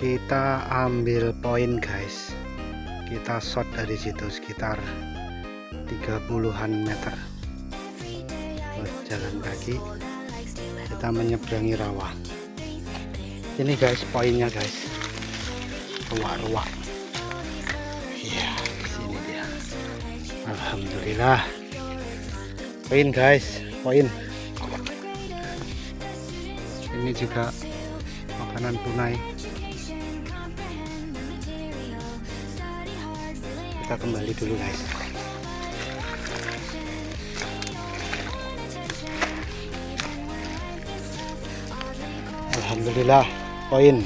Kita ambil poin guys, kita shot dari situ sekitar 30-an meter. Jalan kaki kita menyeberangi rawa. Ini guys poinnya guys, ruak-ruak. Iya, sini dia. Alhamdulillah. Poin guys, poin. Ini juga makanan tunai. Kita kembali dulu guys. Alhamdulillah, poin.